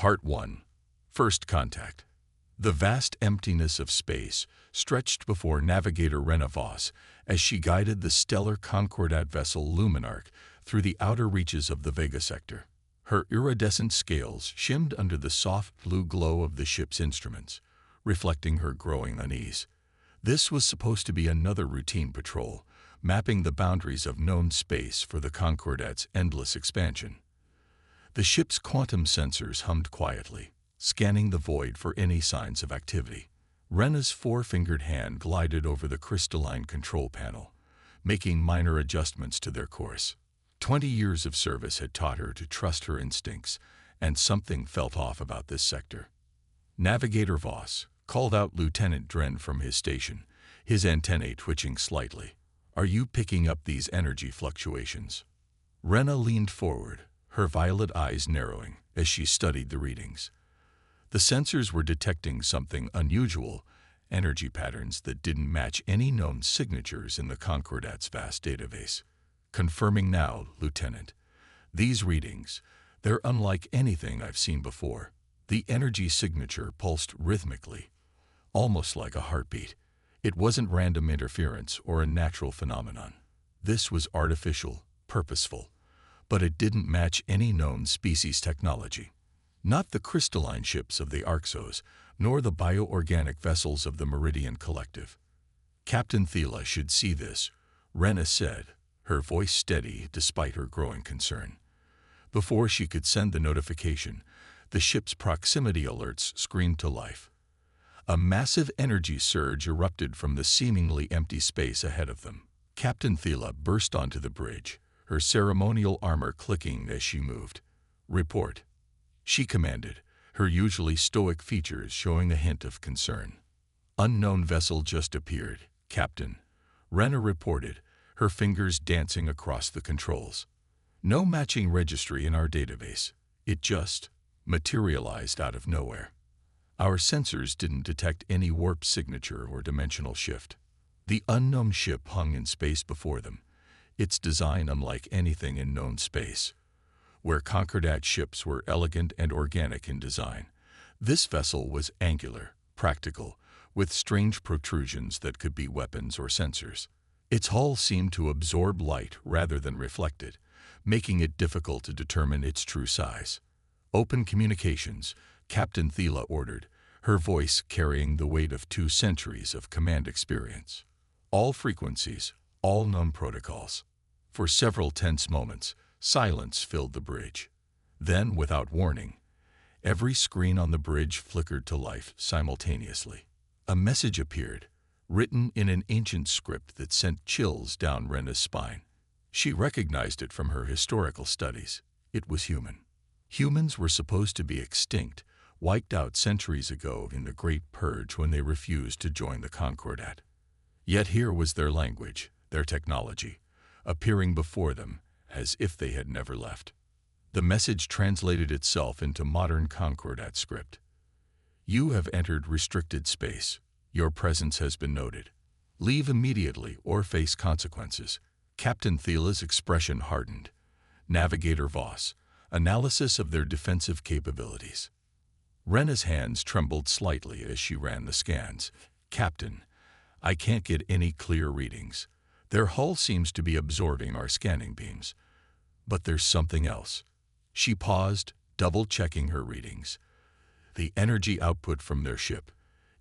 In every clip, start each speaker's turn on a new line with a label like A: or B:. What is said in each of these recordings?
A: Part 1. First Contact. The vast emptiness of space stretched before Navigator Rena Voss as she guided the stellar Concordat vessel Luminarch through the outer reaches of the Vega sector. Her iridescent scales shimmed under the soft blue glow of the ship's instruments, reflecting her growing unease. This was supposed to be another routine patrol, mapping the boundaries of known space for the Concordat's endless expansion. The ship's quantum sensors hummed quietly, scanning the void for any signs of activity. Rena's four-fingered hand glided over the crystalline control panel, making minor adjustments to their course. 20 years of service had taught her to trust her instincts, and something felt off about this sector. Navigator Voss called out Lieutenant Dren from his station, his antennae twitching slightly. "Are you picking up these energy fluctuations?" Rena leaned forward, her violet eyes narrowing as she studied the readings. The sensors were detecting something unusual, energy patterns that didn't match any known signatures in the Concordat's vast database. "Confirming now, Lieutenant. These readings, they're unlike anything I've seen before." The energy signature pulsed rhythmically, almost like a heartbeat. It wasn't random interference or a natural phenomenon. This was artificial, purposeful, but it didn't match any known species technology. Not the crystalline ships of the Arxos, nor the bioorganic vessels of the Meridian Collective. "Captain Thela should see this," Rena said, her voice steady despite her growing concern. Before she could send the notification, the ship's proximity alerts screamed to life. A massive energy surge erupted from the seemingly empty space ahead of them. Captain Thela burst onto the bridge, her ceremonial armor clicking as she moved. "Report," she commanded, her usually stoic features showing a hint of concern. "Unknown vessel just appeared, Captain," Rena reported, her fingers dancing across the controls. "No matching registry in our database. It just materialized out of nowhere. Our sensors didn't detect any warp signature or dimensional shift." The unknown ship hung in space before them, its design unlike anything in known space. Where Concordat ships were elegant and organic in design, this vessel was angular, practical, with strange protrusions that could be weapons or sensors. Its hull seemed to absorb light rather than reflect it, making it difficult to determine its true size. "Open communications," Captain Thela ordered, her voice carrying the weight of 2 centuries of command experience. "All frequencies, all known protocols." For several tense moments, silence filled the bridge. Then, without warning, every screen on the bridge flickered to life simultaneously. A message appeared, written in an ancient script that sent chills down Rena's spine. She recognized it from her historical studies. It was human. Humans were supposed to be extinct, wiped out centuries ago in the Great Purge when they refused to join the Concordat. Yet here was their language, their technology, appearing before them as if they had never left. The message translated itself into modern Concordat script. "You have entered restricted space. Your presence has been noted. Leave immediately or face consequences." Captain Thela's expression hardened. "Navigator Voss, analysis of their defensive capabilities." Rena's hands trembled slightly as she ran the scans. "Captain, I can't get any clear readings. Their hull seems to be absorbing our scanning beams. But there's something else." She paused, double-checking her readings. "The energy output from their ship,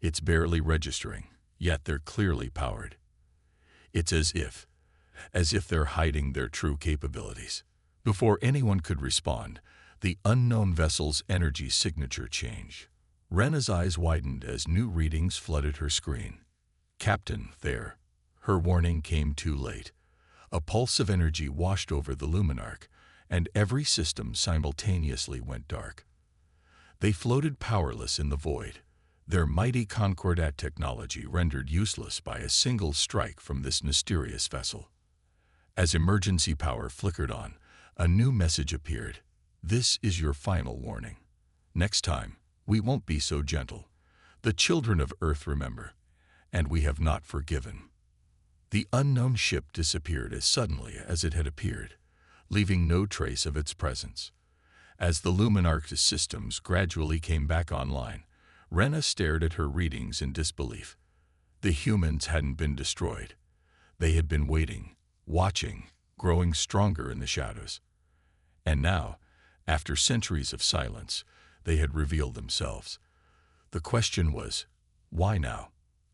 A: it's barely registering, yet they're clearly powered. It's as if they're hiding their true capabilities." Before anyone could respond, the unknown vessel's energy signature changed. Rena's eyes widened as new readings flooded her screen. "Captain, there." Her warning came too late. A pulse of energy washed over the Luminarch, and every system simultaneously went dark. They floated powerless in the void, their mighty Concordat technology rendered useless by a single strike from this mysterious vessel. As emergency power flickered on, a new message appeared. "This is your final warning. Next time, we won't be so gentle. The children of Earth remember, and we have not forgiven." The unknown ship disappeared as suddenly as it had appeared, leaving no trace of its presence. As the Luminarch's systems gradually came back online, Rena stared at her readings in disbelief. The humans hadn't been destroyed. They had been waiting, watching, growing stronger in the shadows. And now, after centuries of silence, they had revealed themselves. The question was, why now?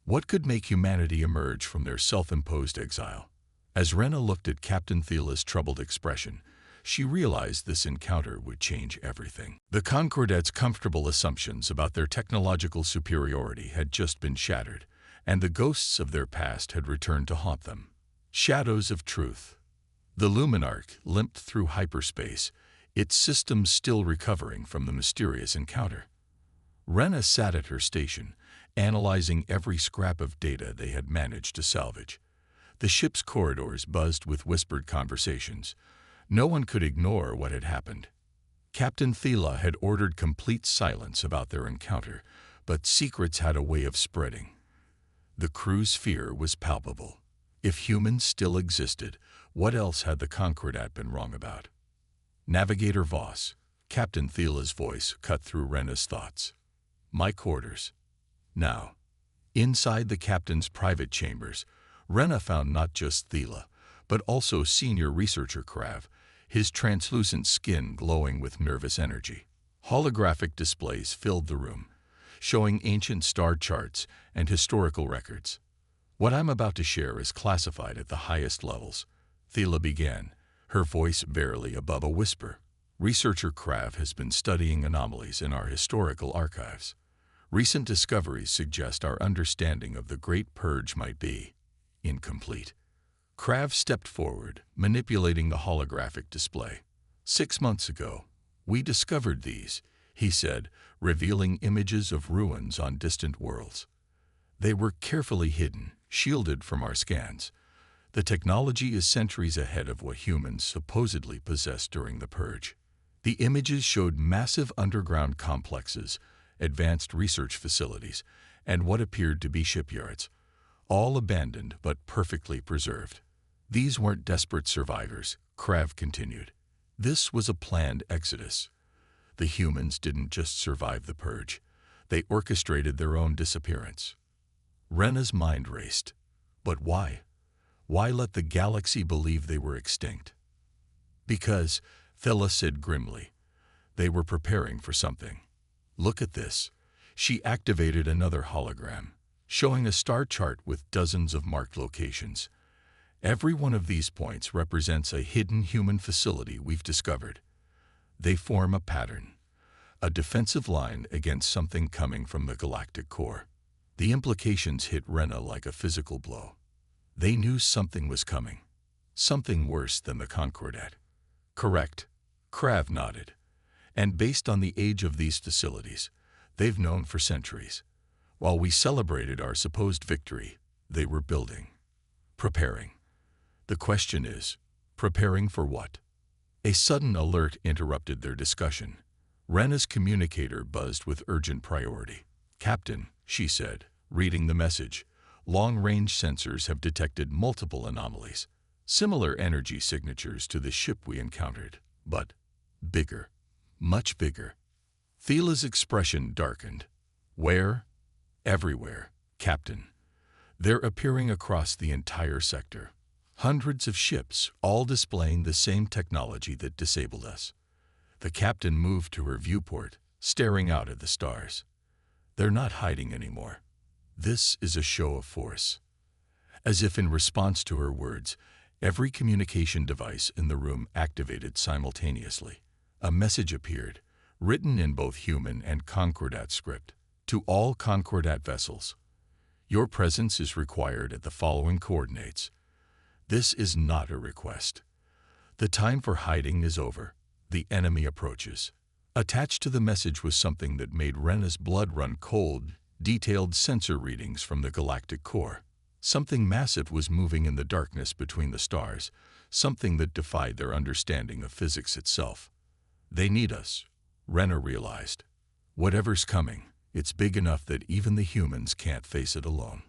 A: What could make humanity emerge from their self-imposed exile? As Rena looked at Captain Thiela's troubled expression, she realized this encounter would change everything. The Concordat's comfortable assumptions about their technological superiority had just been shattered, and the ghosts of their past had returned to haunt them. Shadows of truth. The Luminarch limped through hyperspace, its systems still recovering from the mysterious encounter. Rena sat at her station, analyzing every scrap of data they had managed to salvage. The ship's corridors buzzed with whispered conversations. No one could ignore what had happened. Captain Thiela had ordered complete silence about their encounter, but secrets had a way of spreading. The crew's fear was palpable. If humans still existed, what else had the Concordat been wrong about? Navigator Voss, Captain Thiela's voice cut through Rena's thoughts. My quarters. Now, inside the captain's private chambers, Rena found not just Thiela, but also senior researcher Krav, his translucent skin glowing with nervous energy. Holographic displays filled the room, showing ancient star charts and historical records. What I'm about to share is classified at the highest levels, Thiela began, her voice barely above a whisper. Researcher Krav has been studying anomalies in our historical archives. Recent discoveries suggest our understanding of the Great Purge might be incomplete. Krav stepped forward, manipulating the holographic display. 6 months ago, we discovered these, he said, revealing images of ruins on distant worlds. They were carefully hidden, shielded from our scans. The technology is centuries ahead of what humans supposedly possessed during the Purge. The images showed massive underground complexes, advanced research facilities, and what appeared to be shipyards, all abandoned but perfectly preserved. These weren't desperate survivors, Krav continued. This was a planned exodus. The humans didn't just survive the Purge. They orchestrated their own disappearance. Rena's mind raced. But why? Why let the galaxy believe they were extinct? Because, Thiela said grimly, they were preparing for something. Look at this. She activated another hologram, showing a star chart with dozens of marked locations. Every one of these points represents a hidden human facility we've discovered. They form a pattern, a defensive line against something coming from the galactic core. The implications hit Rena like a physical blow. They knew something was coming, something worse than the Concordat. Correct, Krav nodded. And based on the age of these facilities, they've known for centuries. While we celebrated our supposed victory, they were building, preparing. The question is, preparing for what? A sudden alert interrupted their discussion. Rena's communicator buzzed with urgent priority. Captain, she said, reading the message, long-range sensors have detected multiple anomalies, similar energy signatures to the ship we encountered, but bigger, much bigger. Thiela's expression darkened. Where? Everywhere, Captain. They're appearing across the entire sector. Hundreds of ships, all displaying the same technology that disabled us. The captain moved to her viewport, staring out at the stars. They're not hiding anymore. This is a show of force. As if in response to her words, every communication device in the room activated simultaneously. A message appeared, written in both human and Concordat script. To all Concordat vessels, your presence is required at the following coordinates. This is not a request. The time for hiding is over. The enemy approaches. Attached to the message was something that made Rena's blood run cold, detailed sensor readings from the galactic core. Something massive was moving in the darkness between the stars, something that defied their understanding of physics itself. They need us, Rena realized. Whatever's coming, it's big enough that even the humans can't face it alone.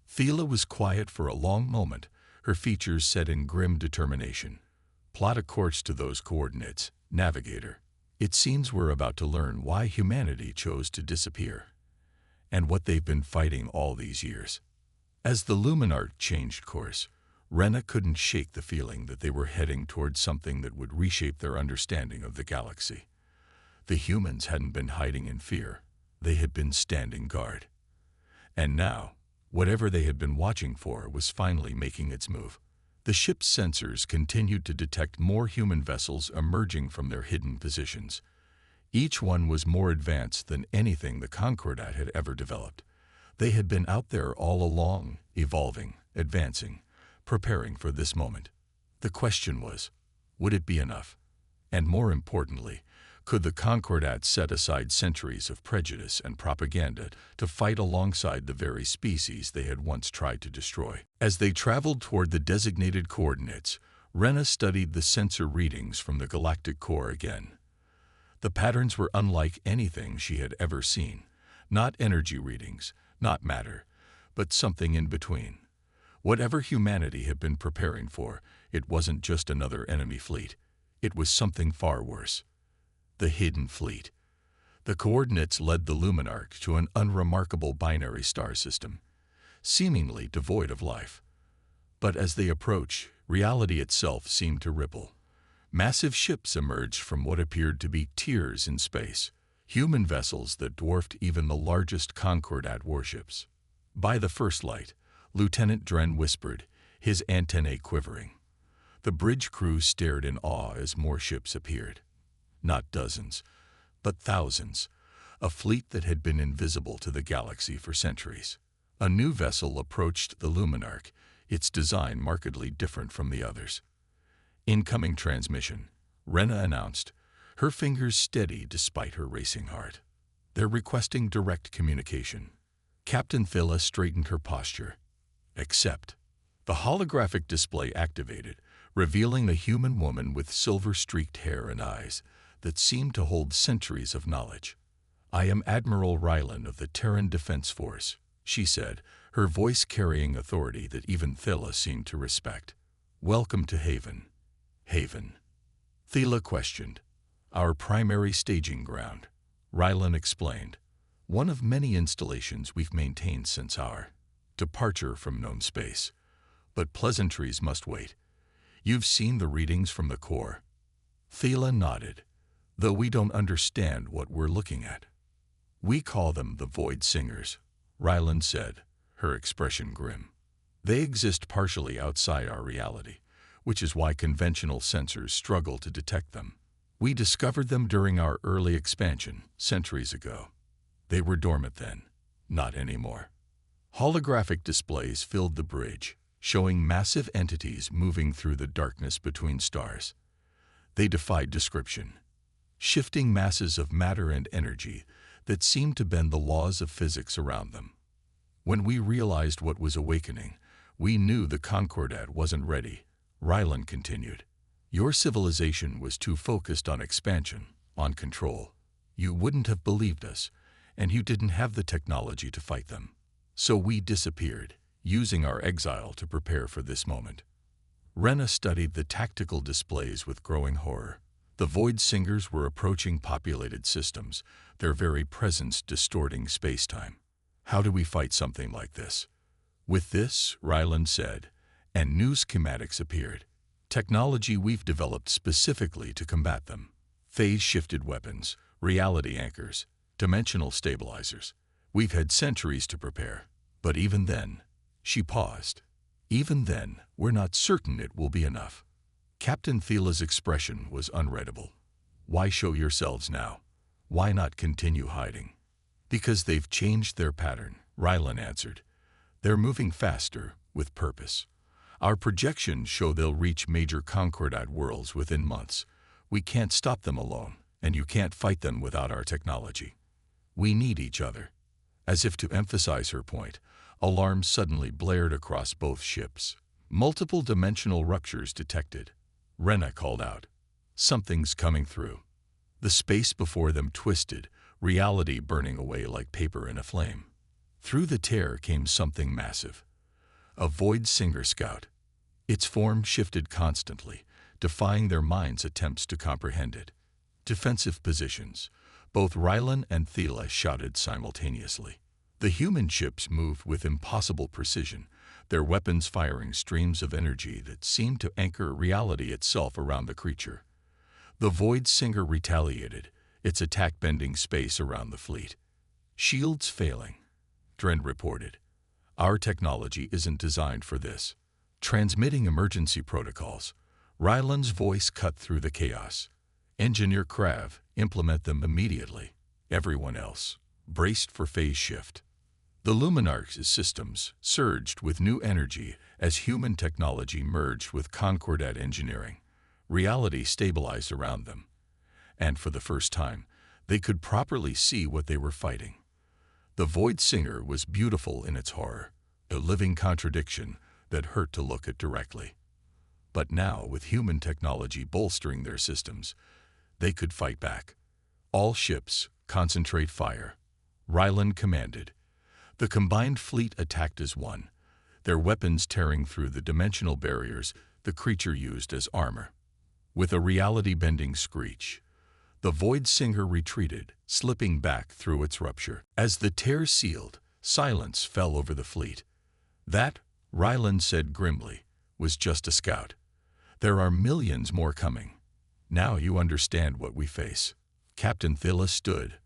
A: Thiela was quiet for a long moment, her features set in grim determination. Plot a course to those coordinates, Navigator. It seems we're about to learn why humanity chose to disappear, and what they've been fighting all these years. As the Luminarch changed course, Rena couldn't shake the feeling that they were heading towards something that would reshape their understanding of the galaxy. The humans hadn't been hiding in fear. They had been standing guard. And now, whatever they had been watching for was finally making its move. The ship's sensors continued to detect more human vessels emerging from their hidden positions. Each one was more advanced than anything the Concordat had ever developed. They had been out there all along, evolving, advancing, preparing for this moment. The question was, would it be enough? And more importantly, could the Concordat set aside centuries of prejudice and propaganda to fight alongside the very species they had once tried to destroy? As they traveled toward the designated coordinates, Rena studied the sensor readings from the galactic core again. The patterns were unlike anything she had ever seen. Not energy readings, not matter, but something in between. Whatever humanity had been preparing for, it wasn't just another enemy fleet. It was something far worse. The Hidden Fleet. The coordinates led the Luminarch to an unremarkable binary star system, seemingly devoid of life. But as they approached, reality itself seemed to ripple. Massive ships emerged from what appeared to be tiers in space, human vessels that dwarfed even the largest Concordat warships. By the first light, Lieutenant Dren whispered, his antennae quivering. The bridge crew stared in awe as more ships appeared. Not dozens, but thousands, a fleet that had been invisible to the galaxy for centuries. A new vessel approached the Luminarch, its design markedly different from the others. Incoming transmission, Rena announced, her fingers steady despite her racing heart. They're requesting direct communication. Captain Phila straightened her posture. Accept. The holographic display activated, revealing a human woman with silver-streaked hair and eyes that seemed to hold centuries of knowledge. I am Admiral Rylan of the Terran Defense Force, she said, her voice carrying authority that even Thila seemed to respect. Welcome to Haven. Haven. Thila questioned. Our primary staging ground, Rylan explained. One of many installations we've maintained since our departure from known space. But pleasantries must wait. You've seen the readings from the core. Thila nodded, though we don't understand what we're looking at. We call them the Void Singers, Rylan said, her expression grim. They exist partially outside our reality, which is why conventional sensors struggle to detect them. We discovered them during our early expansion, centuries ago. They were dormant then, not anymore. Holographic displays filled the bridge, showing massive entities moving through the darkness between stars. They defied description, shifting masses of matter and energy that seemed to bend the laws of physics around them. When we realized what was awakening, we knew the Concordat wasn't ready, Rylan continued. Your civilization was too focused on expansion, on control. You wouldn't have believed us, and you didn't have the technology to fight them. So we disappeared, using our exile to prepare for this moment. Rena studied the tactical displays with growing horror. The Void Singers were approaching populated systems, their very presence distorting space-time. How do we fight something like this? With this, Rylan said, and new schematics appeared. Technology we've developed specifically to combat them. Phase-shifted weapons, reality anchors, dimensional stabilizers. We've had centuries to prepare. But even then, she paused. Even then, we're not certain it will be enough. Captain Thila's expression was unreadable. Why show yourselves now? Why not continue hiding? Because they've changed their pattern, Rylan answered. They're moving faster, with purpose. Our projections show they'll reach major Concordat worlds within months. We can't stop them alone, and you can't fight them without our technology. We need each other. As if to emphasize her point, alarms suddenly blared across both ships. Multiple dimensional ruptures detected. Rena called out. Something's coming through. The space before them twisted, reality burning away like paper in a flame. Through the tear came something massive. A Void Singer scout. Its form shifted constantly, defying their minds' attempts to comprehend it. Defensive positions. Both Rylan and Thela shouted simultaneously. The human ships moved with impossible precision, their weapons firing streams of energy that seemed to anchor reality itself around the creature. The Void Singer retaliated, its attack bending space around the fleet. "Shields failing," Dren reported. "Our technology isn't designed for this." Transmitting emergency protocols. Rylan's voice cut through the chaos. "Engineer Krav, implement them immediately." Everyone else braced for phase shift. The Luminarch's systems surged with new energy as human technology merged with Concordat engineering. Reality stabilized around them, and for the first time, they could properly see what they were fighting. The Void Singer was beautiful in its horror, a living contradiction that hurt to look at directly. But now, with human technology bolstering their systems, they could fight back. "All ships, concentrate fire," Rylan commanded. The combined fleet attacked as one, their weapons tearing through the dimensional barriers the creature used as armor. With a reality-bending screech, the Void Singer retreated, slipping back through its rupture. As the tear sealed, silence fell over the fleet. "That," Rylan said grimly, "was just a scout. There are millions more coming. Now you understand what we face." Captain Thela stood,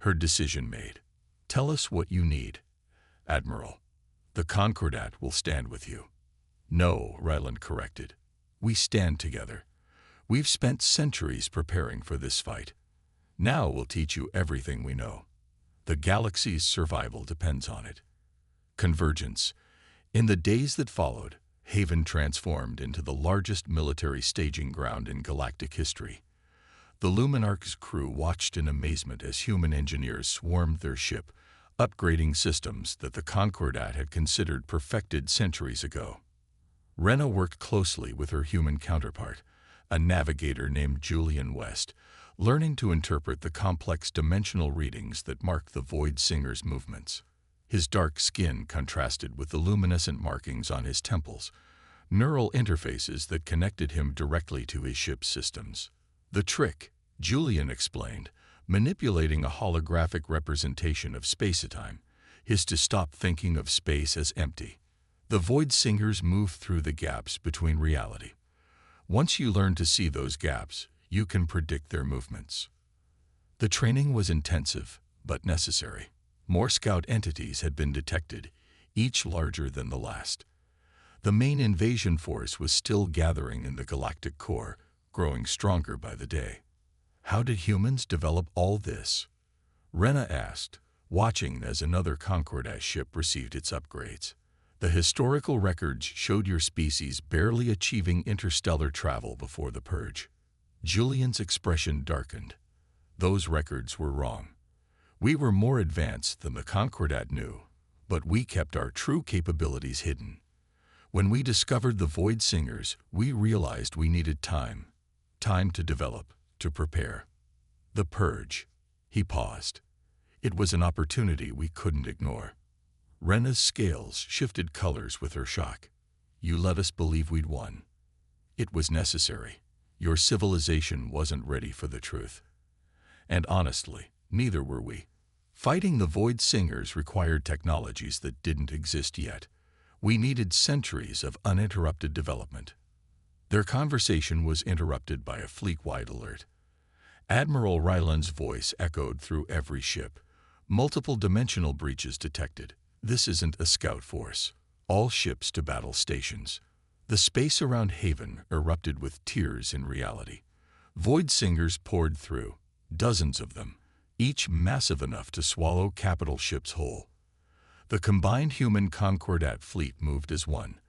A: her decision made. "Tell us what you need, Admiral. The Concordat will stand with you." "No," Ryland corrected. "We stand together. We've spent centuries preparing for this fight. Now we'll teach you everything we know. The galaxy's survival depends on it." Convergence. In the days that followed, Haven transformed into the largest military staging ground in galactic history. The Luminarch's crew watched in amazement as human engineers swarmed their ship, upgrading systems that the Concordat had considered perfected centuries ago. Rena worked closely with her human counterpart, a navigator named Julian West, learning to interpret the complex dimensional readings that marked the Void Singer's movements. His dark skin contrasted with the luminescent markings on his temples, neural interfaces that connected him directly to his ship's systems. "The trick," Julian explained, manipulating a holographic representation of space-time, is to stop thinking of space as empty. The Void Singers move through the gaps between reality. Once you learn to see those gaps, you can predict their movements. The training was intensive, but necessary. More scout entities had been detected, each larger than the last. The main invasion force was still gathering in the galactic core, growing stronger by the day. "How did humans develop all this?" Rena asked, watching as another Concordat ship received its upgrades. "The historical records showed your species barely achieving interstellar travel before the Purge." Julian's expression darkened. "Those records were wrong. We were more advanced than the Concordat knew, but we kept our true capabilities hidden. When we discovered the Void Singers, we realized we needed time. Time to develop, to prepare. The Purge." He paused. "It was an opportunity we couldn't ignore." Rena's scales shifted colors with her shock. "You let us believe we'd won. It was necessary. Your civilization wasn't ready for the truth. And honestly, neither were we. Fighting the Void Singers required technologies that didn't exist yet. We needed centuries of uninterrupted development." Their conversation was interrupted by a fleet-wide alert. Admiral Ryland's voice echoed through every ship. "Multiple dimensional breaches detected. This isn't a scout force. All ships to battle stations." The space around Haven erupted with tears in reality. Void Singers poured through, dozens of them, each massive enough to swallow capital ships whole. The combined human Concordat fleet moved as one,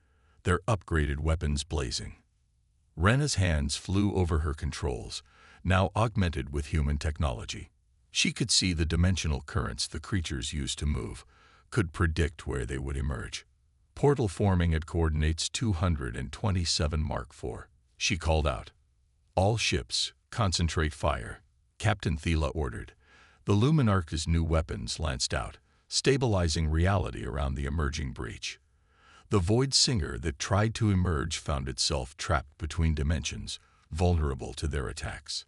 A: their upgraded weapons blazing. Rena's hands flew over her controls, now augmented with human technology. She could see the dimensional currents the creatures used to move, could predict where they would emerge. "Portal forming at coordinates 227 Mark IV. She called out. "All ships, concentrate fire," Captain Thela ordered. The Luminarch's new weapons lanced out, stabilizing reality around the emerging breach. The Void Singer that tried to emerge found itself trapped between dimensions, vulnerable to their attacks.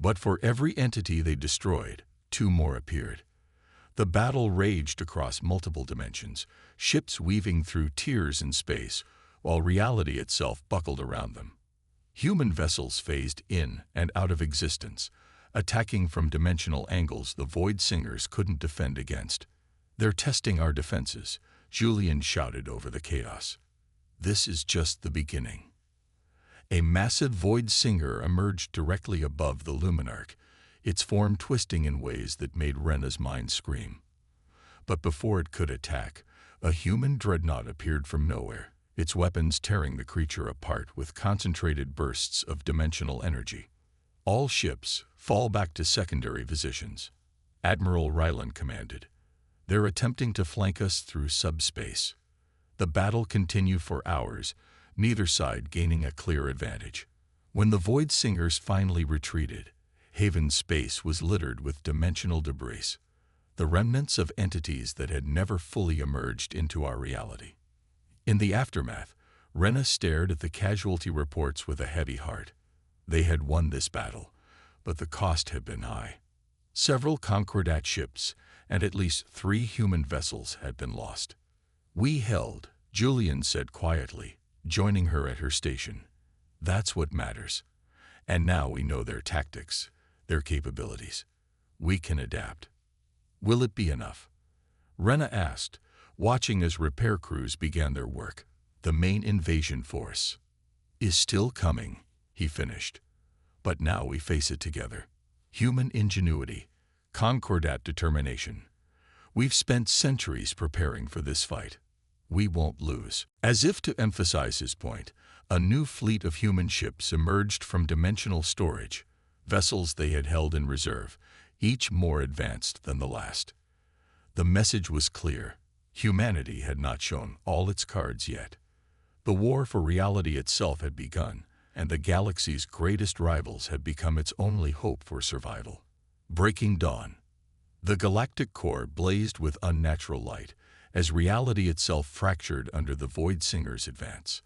A: But for every entity they destroyed, two more appeared. The battle raged across multiple dimensions, ships weaving through tiers in space, while reality itself buckled around them. Human vessels phased in and out of existence, attacking from dimensional angles the Void Singers couldn't defend against. "They're testing our defenses," Julian shouted over the chaos. "This is just the beginning." A massive Void Singer emerged directly above the Luminarch, its form twisting in ways that made Rena's mind scream. But before it could attack, a human dreadnought appeared from nowhere, its weapons tearing the creature apart with concentrated bursts of dimensional energy. "All ships, fall back to secondary positions," Admiral Ryland commanded. "They're attempting to flank us through subspace." The battle continued for hours, neither side gaining a clear advantage. When the Void Singers finally retreated, Haven's space was littered with dimensional debris, the remnants of entities that had never fully emerged into our reality. In the aftermath, Rena stared at the casualty reports with a heavy heart. They had won this battle, but the cost had been high. Several Concordat ships and at least 3 human vessels had been lost. "We held," Julian said quietly, joining her at her station. "That's what matters. And now we know their tactics, their capabilities. We can adapt." "Will it be enough?" Rena asked, watching as repair crews began their work. "The main invasion force is still coming," he finished. "But now we face it together. Human ingenuity, Concordat determination. We've spent centuries preparing for this fight. We won't lose." As if to emphasize his point, a new fleet of human ships emerged from dimensional storage, vessels they had held in reserve, each more advanced than the last. The message was clear. Humanity had not shown all its cards yet. The war for reality itself had begun, and the galaxy's greatest rivals had become its only hope for survival. Breaking dawn. The galactic core blazed with unnatural light, as reality itself fractured under the Void Singer's advance.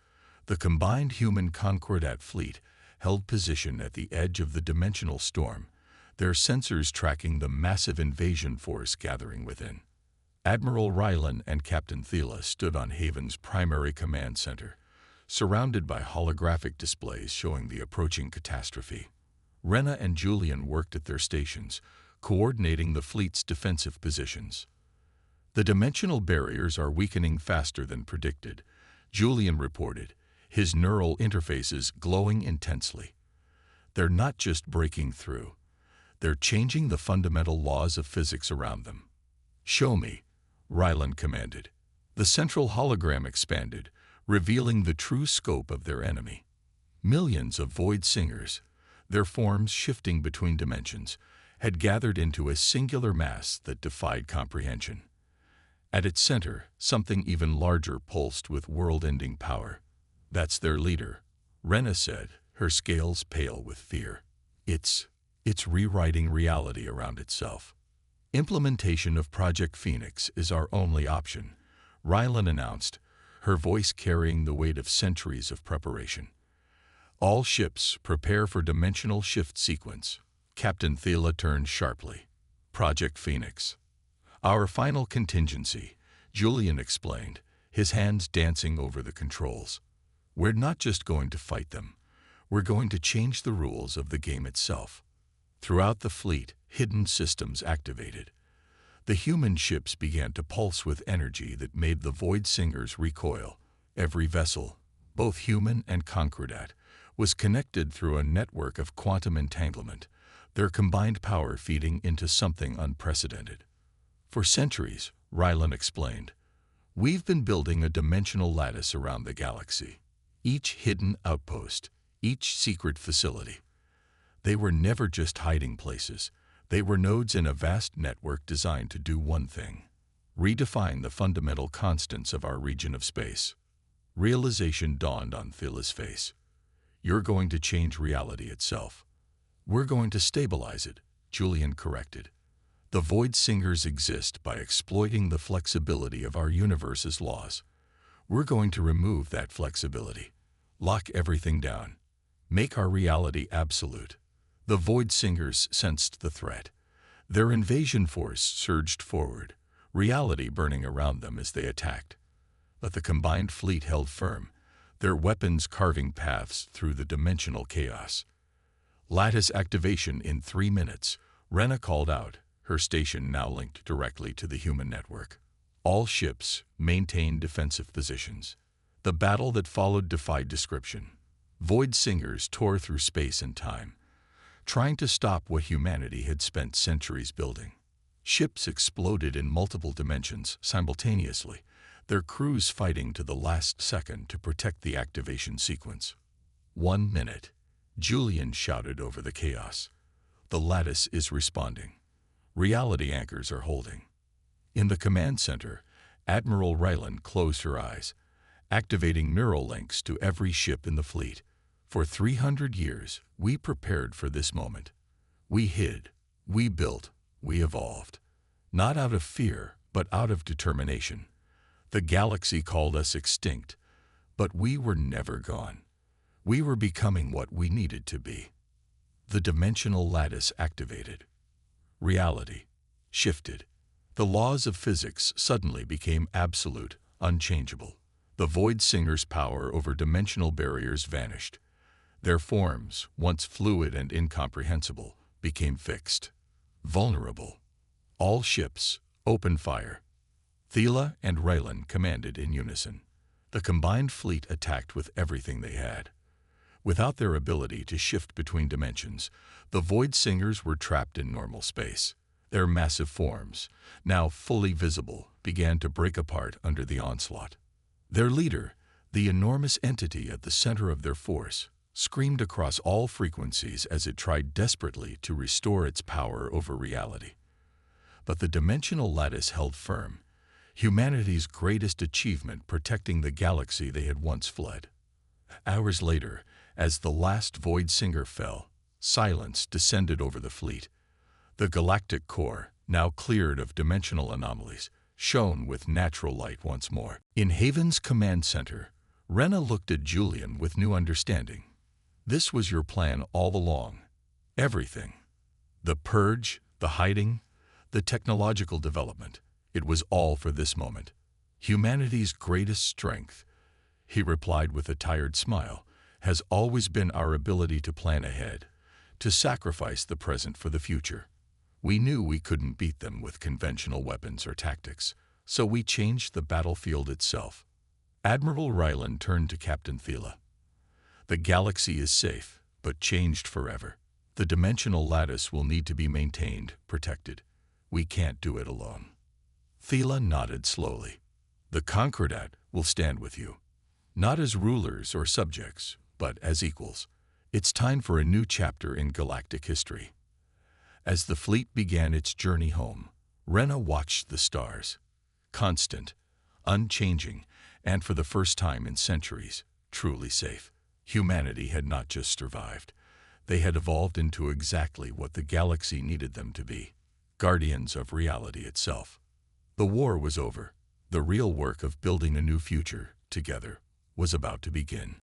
A: The combined human Concordat fleet held position at the edge of the dimensional storm, their sensors tracking the massive invasion force gathering within. Admiral Rylan and Captain Thela stood on Haven's primary command center, surrounded by holographic displays showing the approaching catastrophe. Rena and Julian worked at their stations, coordinating the fleet's defensive positions. "The dimensional barriers are weakening faster than predicted," Julian reported, his neural interfaces glowing intensely. "They're not just breaking through. They're changing the fundamental laws of physics around them." "Show me," Ryland commanded. The central hologram expanded, revealing the true scope of their enemy. Millions of Void Singers, their forms shifting between dimensions, had gathered into a singular mass that defied comprehension. At its center, something even larger pulsed with world-ending power. "That's their leader," Rena said, her scales pale with fear. It's rewriting reality around itself." "Implementation of Project Phoenix is our only option," Rylan announced, her voice carrying the weight of centuries of preparation. "All ships prepare for dimensional shift sequence." Captain Thela turned sharply. "Project Phoenix. Our final contingency," Julian explained, his hands dancing over the controls. "We're not just going to fight them. We're going to change the rules of the game itself." Throughout the fleet, hidden systems activated. The human ships began to pulse with energy that made the Void Singers recoil. Every vessel, both human and Concordat, was connected through a network of quantum entanglement, their combined power feeding into something unprecedented. "For centuries," Rylan explained, "we've been building a dimensional lattice around the galaxy. Each hidden outpost, each secret facility. They were never just hiding places. They were nodes in a vast network designed to do one thing: redefine the fundamental constants of our region of space." Realization dawned on Thela's face. "You're going to change reality itself." "We're going to stabilize it," Julian corrected. "The Void Singers exist by exploiting the flexibility of our universe's laws. We're going to remove that flexibility, lock everything down, make our reality absolute. The Void Singers sensed the threat. Their invasion force surged forward, reality burning around them as they attacked. But the combined fleet held firm, their weapons carving paths through the dimensional chaos. Lattice activation in 3 minutes, Rena called out, her station now linked directly to the human network. All ships maintained defensive positions. The battle that followed defied description. Void Singers tore through space and time, trying to stop what humanity had spent centuries building. Ships exploded in multiple dimensions simultaneously, their crews fighting to the last second to protect the activation sequence. 1 minute, Julian shouted over the chaos. The lattice is responding. Reality anchors are holding. In the command center, Admiral Ryland closed her eyes, activating neural links to every ship in the fleet. For 300 years, we prepared for this moment. We hid, we built, we evolved. Not out of fear, but out of determination. The galaxy called us extinct, but we were never gone. We were becoming what we needed to be. The dimensional lattice activated. Reality shifted. The laws of physics suddenly became absolute, unchangeable. The Void Singers' power over dimensional barriers vanished. Their forms, once fluid and incomprehensible, became fixed. Vulnerable. All ships, open fire. Thela and Ryland commanded in unison. The combined fleet attacked with everything they had. Without their ability to shift between dimensions, the Void Singers were trapped in normal space. Their massive forms, now fully visible, began to break apart under the onslaught. Their leader, the enormous entity at the center of their force, screamed across all frequencies as it tried desperately to restore its power over reality. But the dimensional lattice held firm, humanity's greatest achievement protecting the galaxy they had once fled. Hours later, as the last Void Singer fell, silence descended over the fleet. The galactic core, now cleared of dimensional anomalies, shone with natural light once more. In Haven's command center, Rena looked at Julian with new understanding. This was your plan all along. Everything. The purge, the hiding, the technological development. It was all for this moment. Humanity's greatest strength, he replied with a tired smile, has always been our ability to plan ahead, to sacrifice the present for the future. We knew we couldn't beat them with conventional weapons or tactics, so we changed the battlefield itself. Admiral Ryland turned to Captain Thela. The galaxy is safe, but changed forever. The dimensional lattice will need to be maintained, protected. We can't do it alone. Thela nodded slowly. The Concordat will stand with you, not as rulers or subjects, but as equals. It's time for a new chapter in galactic history. As the fleet began its journey home, Rena watched the stars. Constant, unchanging, and for the first time in centuries, truly safe. Humanity had not just survived. They had evolved into exactly what the galaxy needed them to be, guardians of reality itself. The war was over. The real work of building a new future, together, was about to begin.